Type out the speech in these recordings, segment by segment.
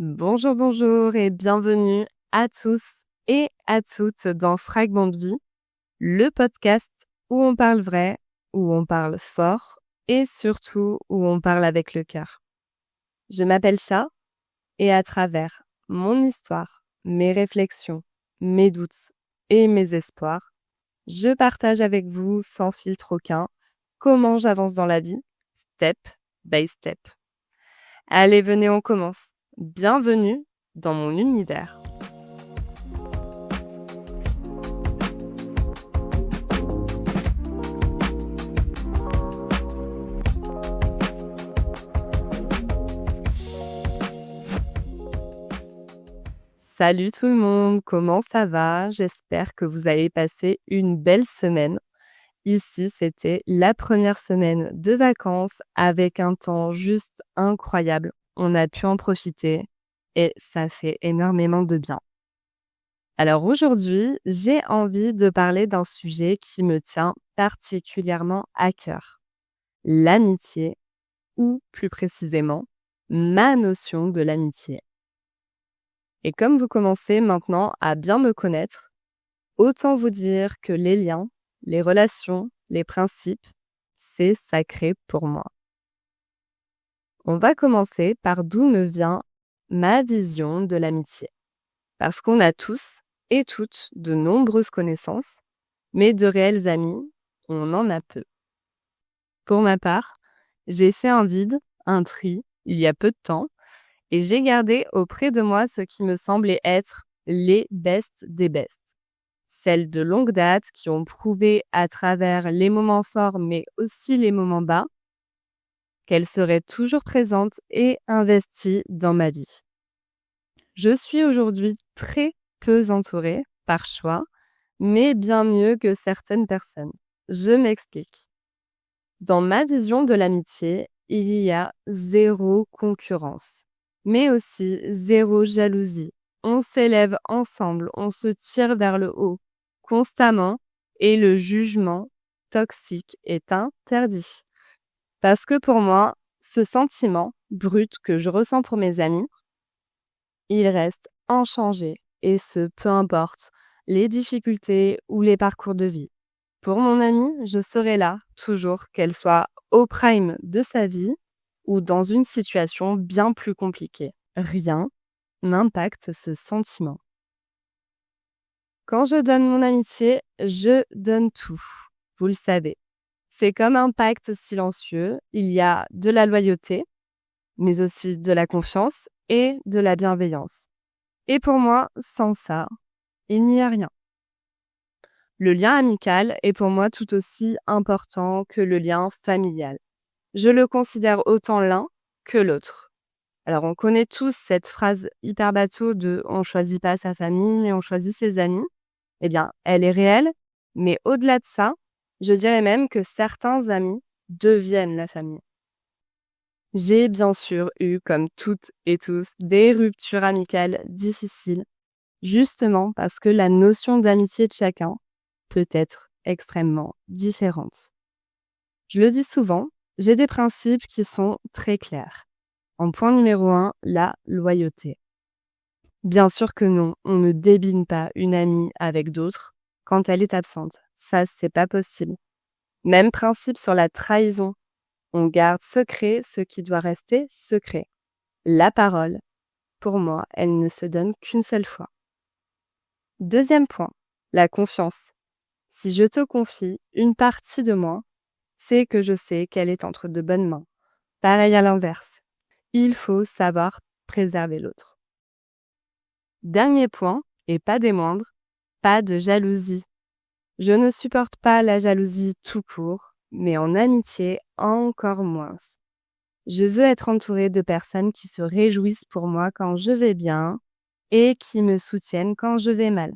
Bonjour, bonjour et bienvenue à tous et à toutes dans Fragment de vie, le podcast où on parle vrai, où on parle fort et surtout où on parle avec le cœur. Je m'appelle Cha et à travers mon histoire, mes réflexions, mes doutes et mes espoirs, je partage avec vous sans filtre aucun comment j'avance dans la vie, step by step. Allez, venez, on commence. Bienvenue dans mon univers. Salut tout le monde, comment ça va? J'espère que vous avez passé une belle semaine. Ici, c'était la première semaine de vacances avec un temps juste incroyable. On a pu en profiter et ça fait énormément de bien. Alors aujourd'hui, j'ai envie de parler d'un sujet qui me tient particulièrement à cœur. L'amitié, ou plus précisément, ma notion de l'amitié. Et comme vous commencez maintenant à bien me connaître, autant vous dire que les liens, les relations, les principes, c'est sacré pour moi. On va commencer par d'où me vient ma vision de l'amitié. Parce qu'on a tous et toutes de nombreuses connaissances, mais de réels amis, on en a peu. Pour ma part, j'ai fait un vide, un tri, il y a peu de temps, et j'ai gardé auprès de moi ce qui me semblait être les bestes des bestes. Celles de longue date qui ont prouvé à travers les moments forts mais aussi les moments bas qu'elles seraient toujours présentes et investies dans ma vie. Je suis aujourd'hui très peu entourée, par choix, mais bien mieux que certaines personnes. Je m'explique. Dans ma vision de l'amitié, il y a zéro concurrence, mais aussi zéro jalousie. On s'élève ensemble, on se tire vers le haut, constamment, et le jugement toxique est interdit. Parce que pour moi, ce sentiment brut que je ressens pour mes amis, il reste inchangé, et ce, peu importe les difficultés ou les parcours de vie. Pour mon amie, je serai là, toujours, qu'elle soit au prime de sa vie ou dans une situation bien plus compliquée. Rien n'impacte ce sentiment. Quand je donne mon amitié, je donne tout. Vous le savez. C'est comme un pacte silencieux. Il y a de la loyauté, mais aussi de la confiance et de la bienveillance. Et pour moi, sans ça, il n'y a rien. Le lien amical est pour moi tout aussi important que le lien familial. Je le considère autant l'un que l'autre. Alors on connaît tous cette phrase hyper bateau de on choisit pas sa famille mais on choisit ses amis. Eh bien, elle est réelle, mais au-delà de ça, je dirais même que certains amis deviennent la famille. J'ai bien sûr eu, comme toutes et tous, des ruptures amicales difficiles, justement parce que la notion d'amitié de chacun peut être extrêmement différente. Je le dis souvent, j'ai des principes qui sont très clairs. En point numéro 1, la loyauté. Bien sûr que non, on ne débine pas une amie avec d'autres quand elle est absente. Ça, c'est pas possible. Même principe sur la trahison. On garde secret ce qui doit rester secret. La parole, pour moi, elle ne se donne qu'une seule fois. Deuxième point, la confiance. Si je te confie une partie de moi, c'est que je sais qu'elle est entre de bonnes mains. Pareil à l'inverse. Il faut savoir préserver l'autre. Dernier point, et pas des moindres, pas de jalousie. Je ne supporte pas la jalousie tout court, mais en amitié encore moins. Je veux être entourée de personnes qui se réjouissent pour moi quand je vais bien et qui me soutiennent quand je vais mal.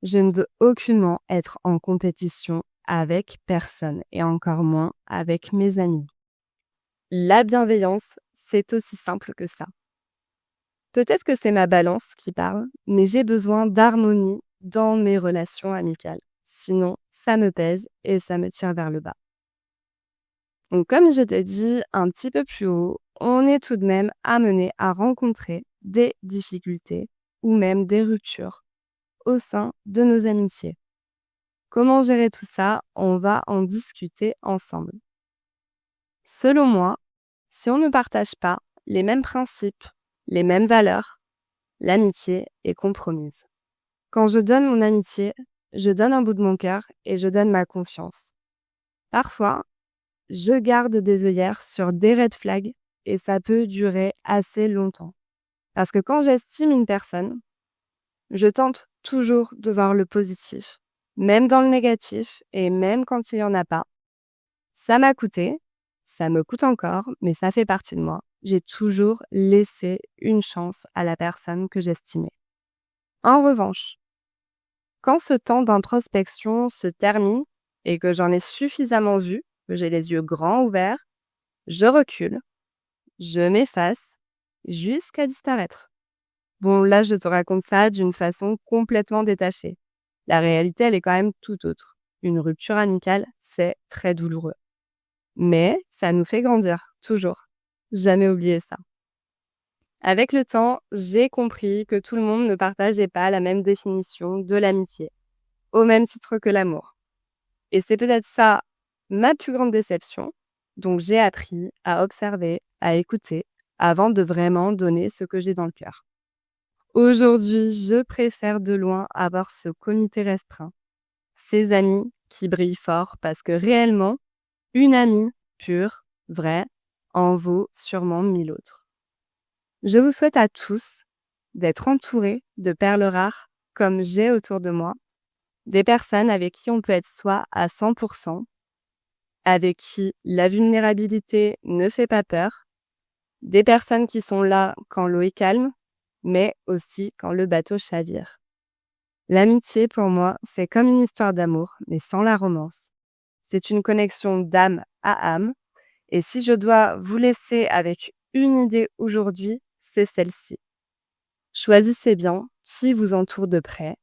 Je ne veux aucunement être en compétition avec personne et encore moins avec mes amis. La bienveillance, c'est aussi simple que ça. Peut-être que c'est ma balance qui parle, mais j'ai besoin d'harmonie dans mes relations amicales. Sinon, ça me pèse et ça me tire vers le bas. Donc, comme je t'ai dit un petit peu plus haut, on est tout de même amené à rencontrer des difficultés ou même des ruptures au sein de nos amitiés. Comment gérer tout ça? On va en discuter ensemble. Selon moi, si on ne partage pas les mêmes principes, les mêmes valeurs, l'amitié est compromise. Quand je donne mon amitié, je donne un bout de mon cœur et je donne ma confiance. Parfois, je garde des œillères sur des red flags et ça peut durer assez longtemps. Parce que quand j'estime une personne, je tente toujours de voir le positif, même dans le négatif et même quand il n'y en a pas. Ça m'a coûté, ça me coûte encore, mais ça fait partie de moi. J'ai toujours laissé une chance à la personne que j'estimais. En revanche, quand ce temps d'introspection se termine et que j'en ai suffisamment vu, que j'ai les yeux grands ouverts, je recule, je m'efface jusqu'à disparaître. Bon, là, je te raconte ça d'une façon complètement détachée. La réalité, elle est quand même tout autre. Une rupture amicale, c'est très douloureux. Mais ça nous fait grandir, toujours. Jamais oublier ça. Avec le temps, j'ai compris que tout le monde ne partageait pas la même définition de l'amitié, au même titre que l'amour. Et c'est peut-être ça ma plus grande déception. Donc j'ai appris à observer, à écouter, avant de vraiment donner ce que j'ai dans le cœur. Aujourd'hui, je préfère de loin avoir ce comité restreint. Ces amis qui brillent fort parce que réellement, une amie pure, vraie, en vaut sûrement 1000 autres. Je vous souhaite à tous d'être entourés de perles rares comme j'ai autour de moi, des personnes avec qui on peut être soi à 100%, avec qui la vulnérabilité ne fait pas peur, des personnes qui sont là quand l'eau est calme, mais aussi quand le bateau chavire. L'amitié, pour moi, c'est comme une histoire d'amour, mais sans la romance. C'est une connexion d'âme à âme, et si je dois vous laisser avec une idée aujourd'hui, c'est celle-ci. Choisissez bien qui vous entoure de près,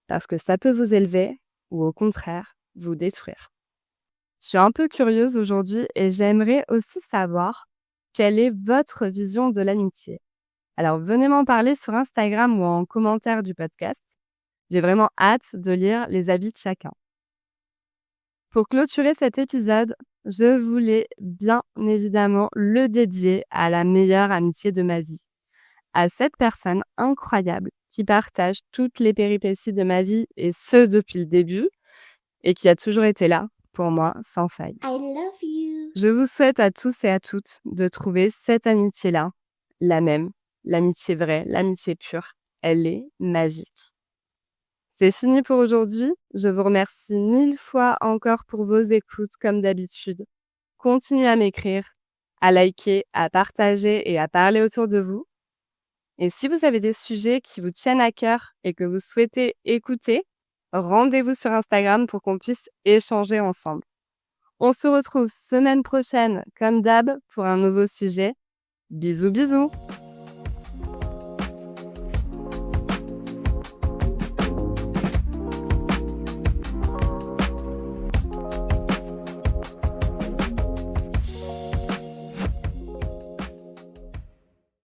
parce que ça peut vous élever ou au contraire, vous détruire. Je suis un peu curieuse aujourd'hui et j'aimerais aussi savoir quelle est votre vision de l'amitié. Alors venez m'en parler sur Instagram ou en commentaire du podcast. J'ai vraiment hâte de lire les avis de chacun. Pour clôturer cet épisode, je voulais bien évidemment le dédier à la meilleure amitié de ma vie. À cette personne incroyable qui partage toutes les péripéties de ma vie et ce depuis le début et qui a toujours été là pour moi sans faille. I love you. Je vous souhaite à tous et à toutes de trouver cette amitié-là, la même, l'amitié vraie, l'amitié pure. Elle est magique. C'est fini pour aujourd'hui. Je vous remercie 1000 fois encore pour vos écoutes comme d'habitude. Continuez à m'écrire, à liker, à partager et à parler autour de vous. Et si vous avez des sujets qui vous tiennent à cœur et que vous souhaitez écouter, rendez-vous sur Instagram pour qu'on puisse échanger ensemble. On se retrouve semaine prochaine, comme d'hab, pour un nouveau sujet. Bisous, bisous!